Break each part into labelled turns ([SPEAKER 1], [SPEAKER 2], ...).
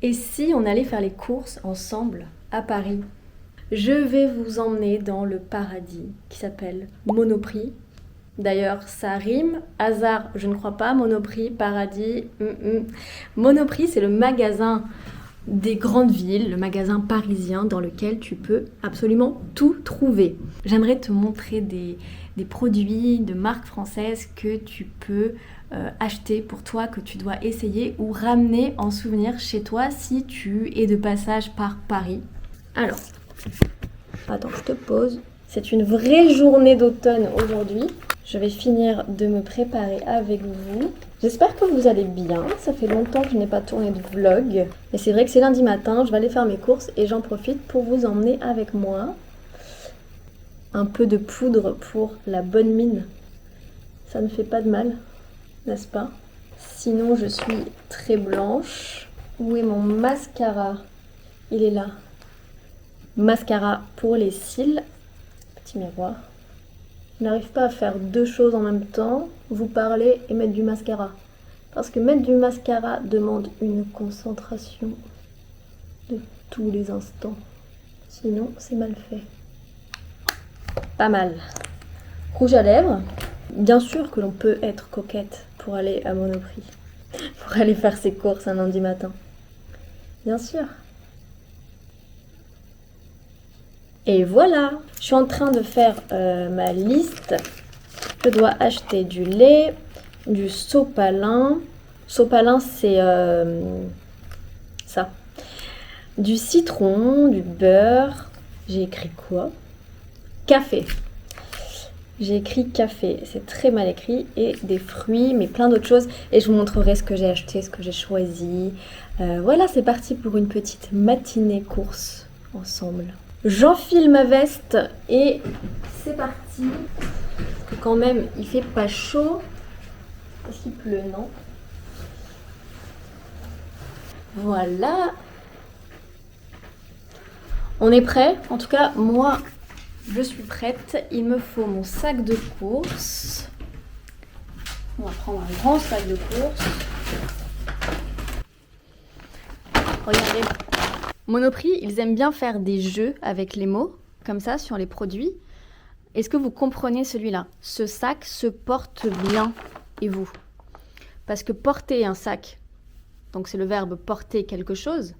[SPEAKER 1] Et si on allait faire les courses ensemble à Paris? Je vais vous emmener dans le paradis qui s'appelle Monoprix. D'ailleurs, ça rime. Hasard, je ne crois pas. Monoprix, paradis. Monoprix, c'est le magasin des grandes villes, le magasin parisien dans lequel tu peux absolument tout trouver. J'aimerais te montrer des produits de marques françaises que tu peux acheter pour toi, que tu dois essayer ou ramener en souvenir chez toi si tu es de passage par Paris. Alors, attends, je te pose. C'est une vraie journée d'automne aujourd'hui. Je vais finir de me préparer avec vous. J'espère que vous allez bien. Ça fait longtemps que je n'ai pas tourné de vlog. Mais c'est vrai que c'est lundi matin, je vais aller faire mes courses et j'en profite pour vous emmener avec moi. Un peu de poudre pour la bonne mine. Ça ne fait pas de mal, n'est-ce pas? Sinon, je suis très blanche. Où est mon mascara? Il est là. Mascara pour les cils. Petit miroir. Je n'arrive pas à faire deux choses en même temps, vous parler et mettre du mascara. Parce que mettre du mascara demande une concentration de tous les instants. Sinon, c'est mal fait. Pas mal. Rouge à lèvres. Bien sûr que l'on peut être coquette pour aller à Monoprix. Pour aller faire ses courses un lundi matin. Bien sûr. Et voilà, je suis en train de faire ma liste. Je dois acheter du lait, du sopalin. Sopalin, c'est ça. Du citron, du beurre. J'ai écrit quoi? Café. J'ai écrit café, c'est très mal écrit. Et des fruits, mais plein d'autres choses. Et je vous montrerai ce que j'ai acheté, ce que j'ai choisi. Voilà, c'est parti pour une petite matinée course ensemble. J'enfile ma veste et c'est parti. Parce que quand même, il fait pas chaud. Est-ce qu'il pleut? Non. Voilà. On est prêt? En tout cas, moi, je suis prête. Il me faut mon sac de course. On va prendre un grand sac de course. Regardez. Monoprix, ils aiment bien faire des jeux avec les mots, comme ça, sur les produits. Est-ce que vous comprenez celui-là? Ce sac se porte bien. Et vous? Parce que porter un sac, donc c'est le verbe porter quelque chose.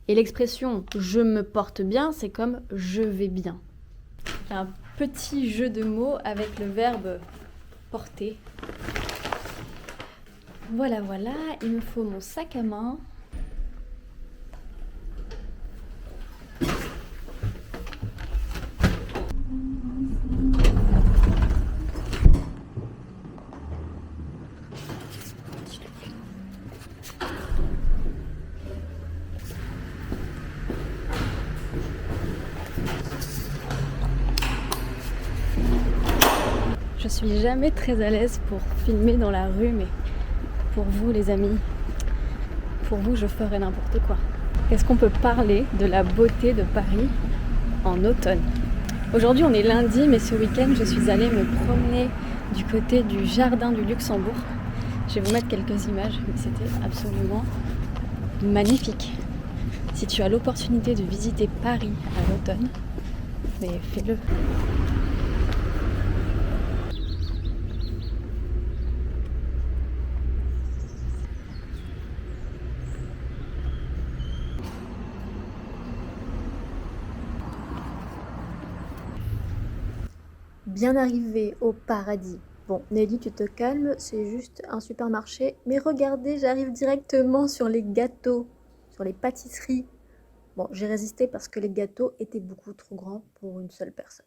[SPEAKER 1] Et l'expression je me porte bien, c'est comme je vais bien. Il y a un petit jeu de mots avec le verbe porter. Voilà, voilà, il me faut mon sac à main. Je suis jamais très à l'aise pour filmer dans la rue, mais pour vous les amis, pour vous je ferai n'importe quoi. Est-ce qu'on peut parler de la beauté de Paris en automne? Aujourd'hui on est lundi, mais ce week-end je suis allée me promener du côté du jardin du Luxembourg. Je vais vous mettre quelques images, mais c'était absolument magnifique. Si tu as l'opportunité de visiter Paris à l'automne, mais fais-le. Bien arrivé au paradis. Bon, Nelly, tu te calmes, c'est juste un supermarché. Mais regardez, j'arrive directement sur les gâteaux, sur les pâtisseries. Bon, j'ai résisté parce que les gâteaux étaient beaucoup trop grands pour une seule personne.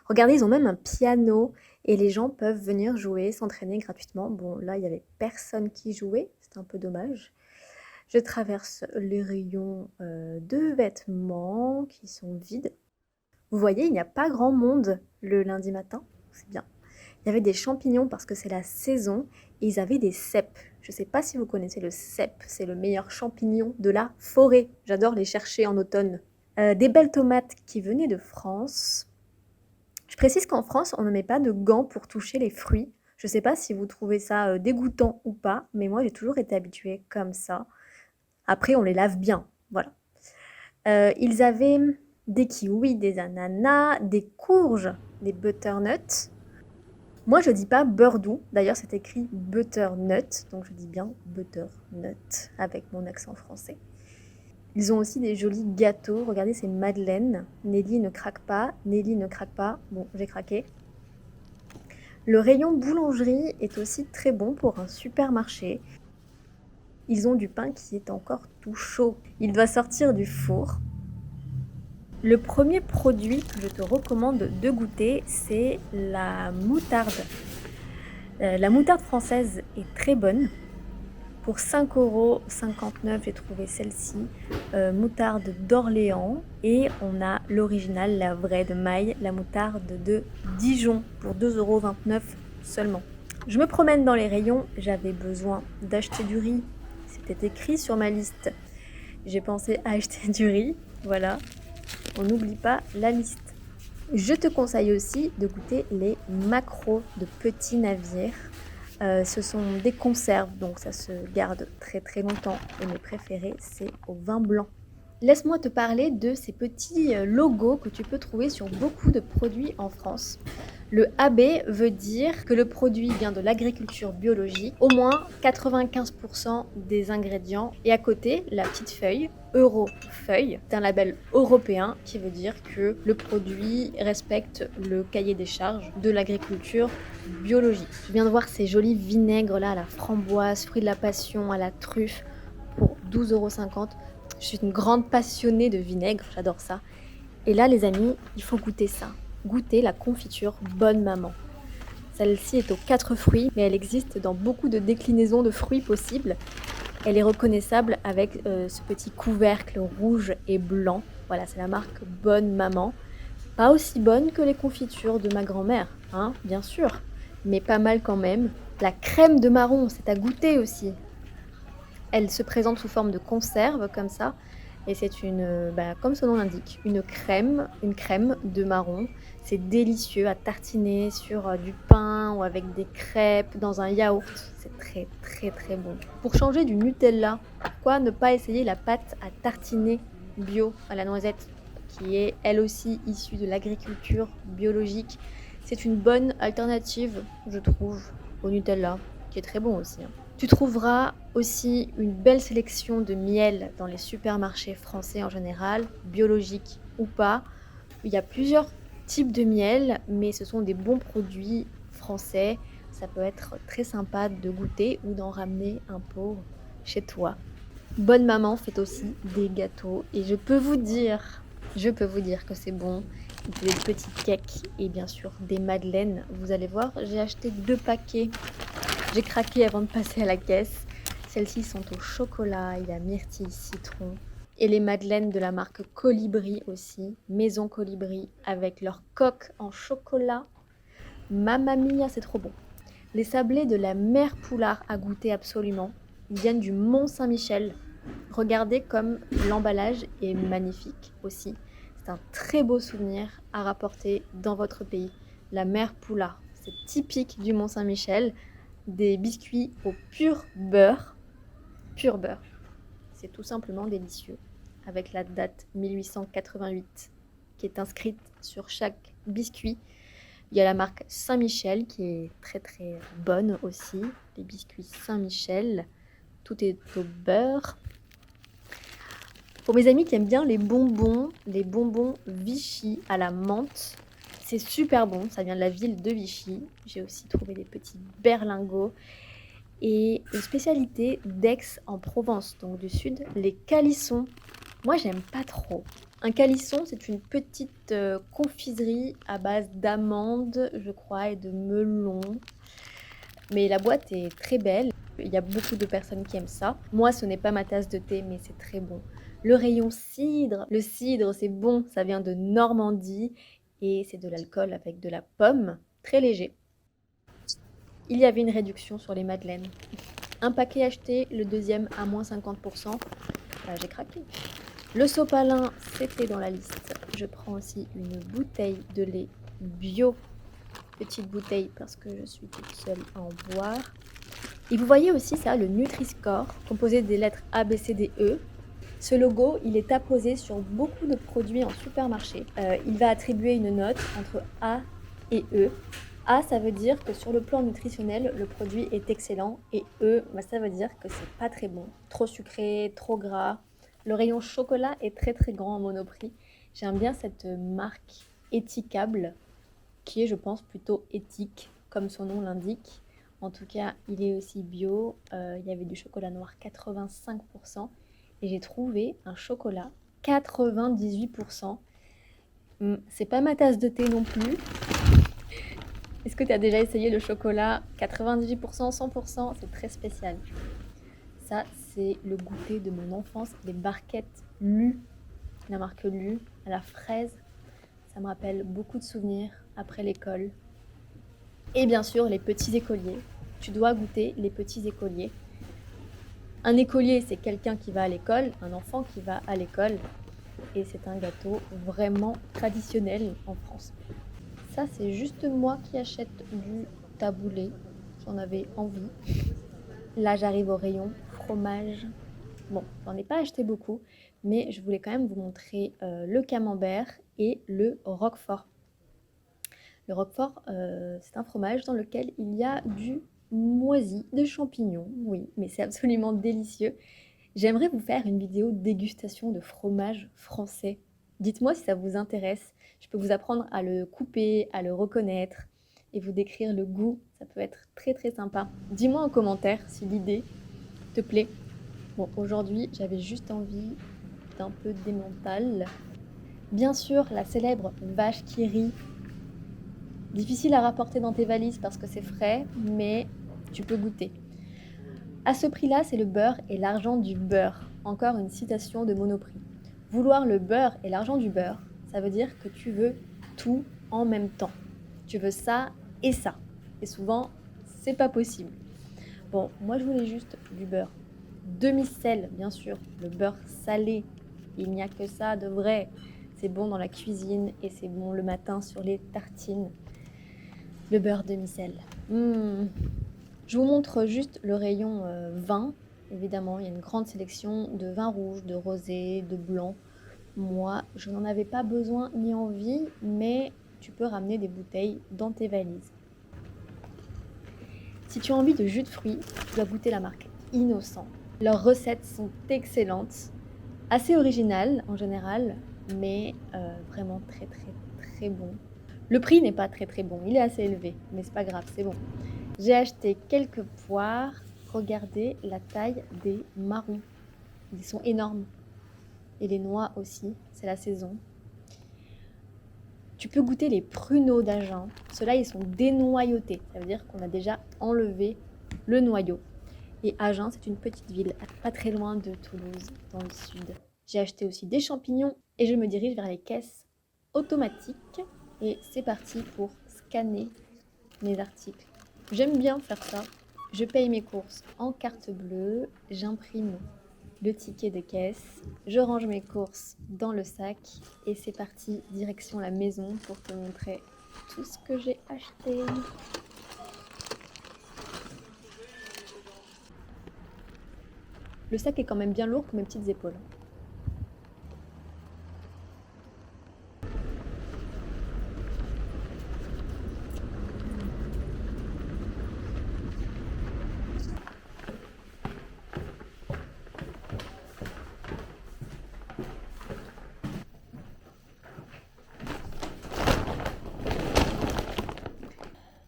[SPEAKER 1] Regardez, ils ont même un piano et les gens peuvent venir jouer, s'entraîner gratuitement. Bon, là, il n'y avait personne qui jouait, c'est un peu dommage. Je traverse les rayons de vêtements qui sont vides. Vous voyez, il n'y a pas grand monde le lundi matin, c'est bien. Il y avait des champignons parce que c'est la saison et ils avaient des cèpes. Je ne sais pas si vous connaissez le cèpe, c'est le meilleur champignon de la forêt. J'adore les chercher en automne. Des belles tomates qui venaient de France. Je précise qu'en France, on ne met pas de gants pour toucher les fruits. Je ne sais pas si vous trouvez ça dégoûtant ou pas, mais moi j'ai toujours été habituée comme ça. Après, on les lave bien, voilà. Ils avaient des kiwis, des ananas, des courges, des butternuts. Moi, je dis pas beurre doux. D'ailleurs, c'est écrit butternut, donc je dis bien butternut avec mon accent français. Ils ont aussi des jolis gâteaux. Regardez, c'est madeleine. Nelly ne craque pas. Nelly ne craque pas. Bon, j'ai craqué. Le rayon boulangerie est aussi très bon pour un supermarché. Ils ont du pain qui est encore tout chaud. Il doit sortir du four. Le premier produit que je te recommande de goûter, c'est la moutarde. La moutarde française est très bonne. Pour 5,59 €, j'ai trouvé celle-ci, moutarde d'Orléans. Et on a l'original, la vraie de Maille, la moutarde de Dijon, pour 2,29 € seulement. Je me promène dans les rayons, j'avais besoin d'acheter du riz. C'était écrit sur ma liste. J'ai pensé à acheter du riz, voilà. On n'oublie pas la liste. Je te conseille aussi de goûter les maquereaux de petits navires. Ce sont des conserves, donc ça se garde très très longtemps. Et mes préférés, c'est au vin blanc. Laisse-moi te parler de ces petits logos que tu peux trouver sur beaucoup de produits en France. Le AB veut dire que le produit vient de l'agriculture biologique, au moins 95% des ingrédients. Et à côté, la petite feuille, Eurofeuille, c'est un label européen qui veut dire que le produit respecte le cahier des charges de l'agriculture biologique. Je viens de voir ces jolis vinaigres là, à la framboise, fruit de la passion, à la truffe, pour 12,50 €. Je suis une grande passionnée de vinaigre, j'adore ça. Et là, les amis, il faut goûter ça. Goûter la confiture Bonne Maman. Celle-ci est aux 4 fruits, mais elle existe dans beaucoup de déclinaisons de fruits possibles. Elle est reconnaissable avec ce petit couvercle rouge et blanc. Voilà, c'est la marque Bonne Maman. Pas aussi bonne que les confitures de ma grand-mère, hein, bien sûr, mais pas mal quand même. La crème de marron, c'est à goûter aussi. Elle se présente sous forme de conserve, comme ça. Et c'est comme son nom l'indique, une crème de marron. C'est délicieux à tartiner sur du pain ou avec des crêpes, dans un yaourt. C'est très très très bon. Pour changer du Nutella, pourquoi ne pas essayer la pâte à tartiner bio à la noisette, qui est elle aussi issue de l'agriculture biologique. C'est une bonne alternative, je trouve, au Nutella, qui est très bon aussi, hein. Tu trouveras aussi une belle sélection de miel dans les supermarchés français en général, biologiques ou pas. Il y a plusieurs types de miel, mais ce sont des bons produits français. Ça peut être très sympa de goûter ou d'en ramener un pot chez toi. Bonne Maman fait aussi des gâteaux et je peux vous dire que c'est bon. Des petits cakes et bien sûr des madeleines. Vous allez voir, j'ai acheté 2 paquets. J'ai craqué avant de passer à la caisse. Celles-ci sont au chocolat, il y a myrtille, citron. Et les madeleines de la marque Colibri aussi, Maison Colibri, avec leur coque en chocolat. Mamma mia, c'est trop bon. Les sablés de la mère Poulard à goûter absolument. Ils viennent du Mont Saint-Michel. Regardez comme l'emballage est magnifique aussi. C'est un très beau souvenir à rapporter dans votre pays. La mère Poulard, c'est typique du Mont Saint-Michel. Des biscuits au pur beurre. Pur beurre. C'est tout simplement délicieux. Avec la date 1888 qui est inscrite sur chaque biscuit. Il y a la marque Saint-Michel qui est très très bonne aussi. Les biscuits Saint-Michel. Tout est au beurre. Pour mes amis qui aiment bien les bonbons Vichy à la menthe, c'est super bon, ça vient de la ville de Vichy. J'ai aussi trouvé des petits berlingots. Et une spécialité d'Aix-en-Provence, donc du sud, les calissons. Moi, j'aime pas trop. Un calisson, c'est une petite confiserie à base d'amandes, je crois, et de melon. Mais la boîte est très belle. Il y a beaucoup de personnes qui aiment ça. Moi, ce n'est pas ma tasse de thé, mais c'est très bon. Le rayon cidre. Le cidre, c'est bon, ça vient de Normandie. Et c'est de l'alcool avec de la pomme, très léger. Il y avait une réduction sur les madeleines. Un paquet acheté, le deuxième à moins 50%. J'ai craqué. Le sopalin, c'était dans la liste. Je prends aussi une bouteille de lait bio. Petite bouteille parce que je suis toute seule à en boire. Et vous voyez aussi ça, le Nutri-Score, composé des lettres A, B, C, D, E. Ce logo, il est apposé sur beaucoup de produits en supermarché. Il va attribuer une note entre A et E. A, ça veut dire que sur le plan nutritionnel, le produit est excellent. Et E, ça veut dire que c'est pas très bon. Trop sucré, trop gras. Le rayon chocolat est très très grand en Monoprix. J'aime bien cette marque éthiquable, qui est, je pense, plutôt éthique, comme son nom l'indique. En tout cas, il est aussi bio. Il y avait du chocolat noir 85%. Et j'ai trouvé un chocolat 98%. C'est pas ma tasse de thé non plus. Est-ce que tu as déjà essayé le chocolat 98%, 100%? C'est très spécial. Ça, c'est le goûter de mon enfance. Les barquettes Lu, la marque Lu, à la fraise. Ça me rappelle beaucoup de souvenirs après l'école. Et bien sûr, les petits écoliers. Tu dois goûter les petits écoliers. Un écolier, c'est quelqu'un qui va à l'école, un enfant qui va à l'école. Et c'est un gâteau vraiment traditionnel en France. Ça, c'est juste moi qui achète du taboulé. J'en avais envie. Là, j'arrive au rayon fromage. Bon, j'en ai pas acheté beaucoup, mais je voulais quand même vous montrer le camembert et le roquefort. Le roquefort, c'est un fromage dans lequel il y a du moisi, de champignons, oui, mais c'est absolument délicieux. J'aimerais vous faire une vidéo dégustation de fromage français. Dites-moi si ça vous intéresse. Je peux vous apprendre à le couper, à le reconnaître et vous décrire le goût. Ça peut être très très sympa. Dis-moi en commentaire si l'idée te plaît. Bon, aujourd'hui, j'avais juste envie d'un peu d'emmental. Bien sûr, la célèbre vache qui rit. Difficile à rapporter dans tes valises parce que c'est frais, mais tu peux goûter. À ce prix-là, c'est le beurre et l'argent du beurre. Encore une citation de Monoprix. Vouloir le beurre et l'argent du beurre, ça veut dire que tu veux tout en même temps. Tu veux ça et ça. Et souvent, c'est pas possible. Bon, moi je voulais juste du beurre demi-sel, bien sûr, le beurre salé. Il n'y a que ça de vrai. C'est bon dans la cuisine et c'est bon le matin sur les tartines. Le beurre demi-sel. Je vous montre juste le rayon vin. Évidemment, il y a une grande sélection de vins rouges, de rosés, de blancs. Moi, je n'en avais pas besoin ni envie, mais tu peux ramener des bouteilles dans tes valises. Si tu as envie de jus de fruits, tu dois goûter la marque Innocent. Leurs recettes sont excellentes, assez originales en général, mais vraiment très très très bon. Le prix n'est pas très très bon, il est assez élevé, mais c'est pas grave, c'est bon. J'ai acheté quelques poires. Regardez la taille des marrons. Ils sont énormes. Et les noix aussi, c'est la saison. Tu peux goûter les pruneaux d'Agen. Ceux-là, ils sont dénoyautés. Ça veut dire qu'on a déjà enlevé le noyau. Et Agen, c'est une petite ville, pas très loin de Toulouse, dans le sud. J'ai acheté aussi des champignons et je me dirige vers les caisses automatiques. Et c'est parti pour scanner mes articles. J'aime bien faire ça. Je paye mes courses en carte bleue, j'imprime le ticket de caisse, je range mes courses dans le sac et c'est parti, direction la maison pour te montrer tout ce que j'ai acheté. Le sac est quand même bien lourd pour mes petites épaules.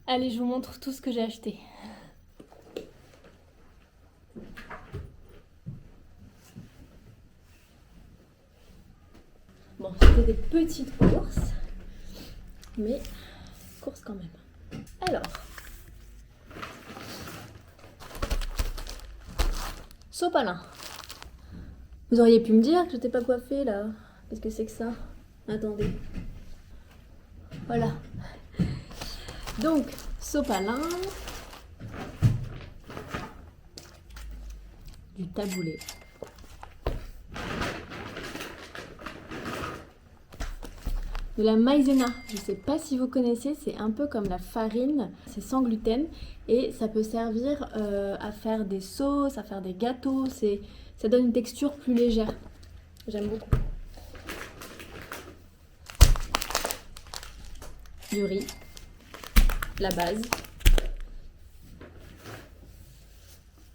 [SPEAKER 1] Allez, je vous montre tout ce que j'ai acheté. Bon, c'était des petites courses, mais courses quand même. Alors, sopalin. Vous auriez pu me dire que j'étais pas coiffée là. Qu'est-ce que c'est que ça? Attendez. Voilà. Donc, sopalin, du taboulé, De la maïzena, je ne sais pas si vous connaissez, c'est un peu comme la farine, c'est sans gluten et ça peut servir à faire des sauces, à faire des gâteaux, ça donne une texture plus légère. J'aime beaucoup. Du riz, la base,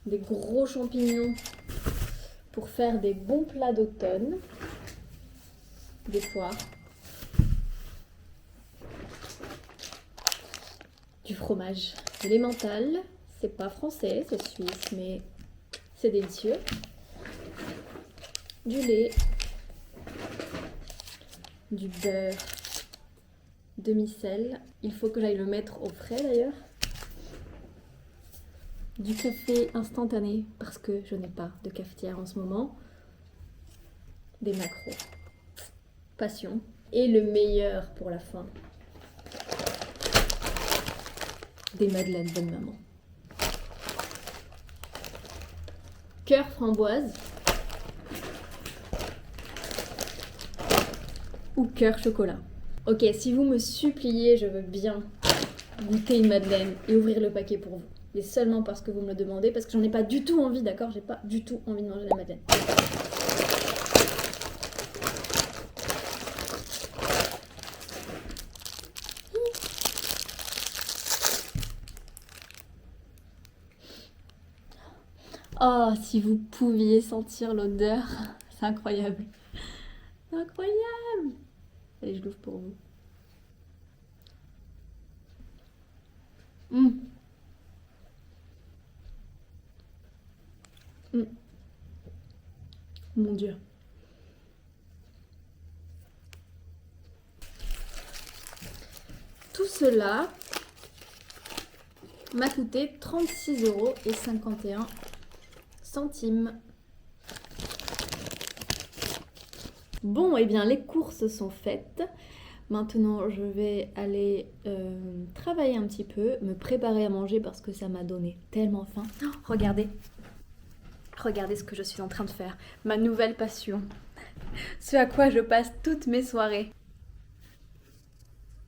[SPEAKER 1] des gros champignons pour faire des bons plats d'automne, des poires, du fromage, de l'emmental, c'est pas français, c'est suisse, mais c'est délicieux, du lait, du beurre, demi-sel, il faut que j'aille le mettre au frais d'ailleurs, du café instantané parce que je n'ai pas de cafetière en ce moment, des maquereaux, passion, et le meilleur pour la fin, des madeleines bonne maman. Cœur framboise ou cœur chocolat. Ok, si vous me suppliez, je veux bien goûter une madeleine et ouvrir le paquet pour vous. Mais seulement parce que vous me le demandez, parce que j'en ai pas du tout envie, d'accord? J'ai pas du tout envie de manger la madeleine. Oh, si vous pouviez sentir l'odeur, c'est incroyable. C'est incroyable. Allez, je l'ouvre pour vous. Mmh. Mmh. Mon Dieu. Tout cela m'a coûté 36,51 €. Bon, et bien les courses sont faites. Maintenant, je vais aller travailler un petit peu, me préparer à manger parce que ça m'a donné tellement faim. Oh, regardez. Regardez ce que je suis en train de faire. Ma nouvelle passion. Ce à quoi je passe toutes mes soirées.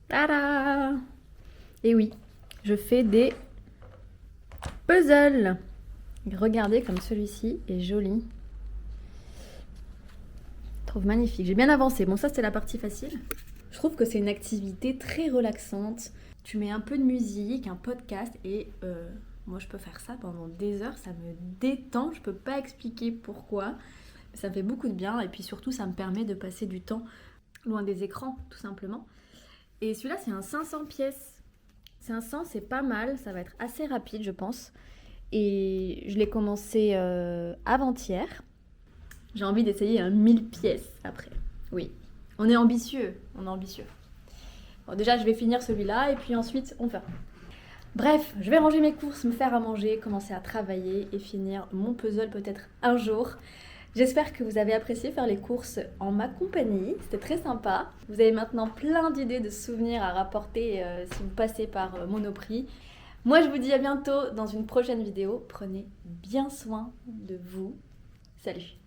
[SPEAKER 1] Tada! Et oui, je fais des puzzles. Regardez comme celui-ci est joli. Je trouve magnifique. J'ai bien avancé. Bon, ça, c'était la partie facile. Je trouve que c'est une activité très relaxante. Tu mets un peu de musique, un podcast et moi, je peux faire ça pendant des heures. Ça me détend. Je peux pas expliquer pourquoi. Ça me fait beaucoup de bien et puis surtout, ça me permet de passer du temps loin des écrans, tout simplement. Et celui-là, c'est un 500 pièces. 500, c'est pas mal. Ça va être assez rapide, je pense. Et je l'ai commencé avant-hier. J'ai envie d'essayer un 1000 pièces après. Oui, on est ambitieux, Bon, déjà, je vais finir celui-là et puis ensuite, on verra. Bref, je vais ranger mes courses, me faire à manger, commencer à travailler et finir mon puzzle peut-être un jour. J'espère que vous avez apprécié faire les courses en ma compagnie, c'était très sympa. Vous avez maintenant plein d'idées, de souvenirs à rapporter si vous passez par Monoprix. Moi, je vous dis à bientôt dans une prochaine vidéo. Prenez bien soin de vous. Salut!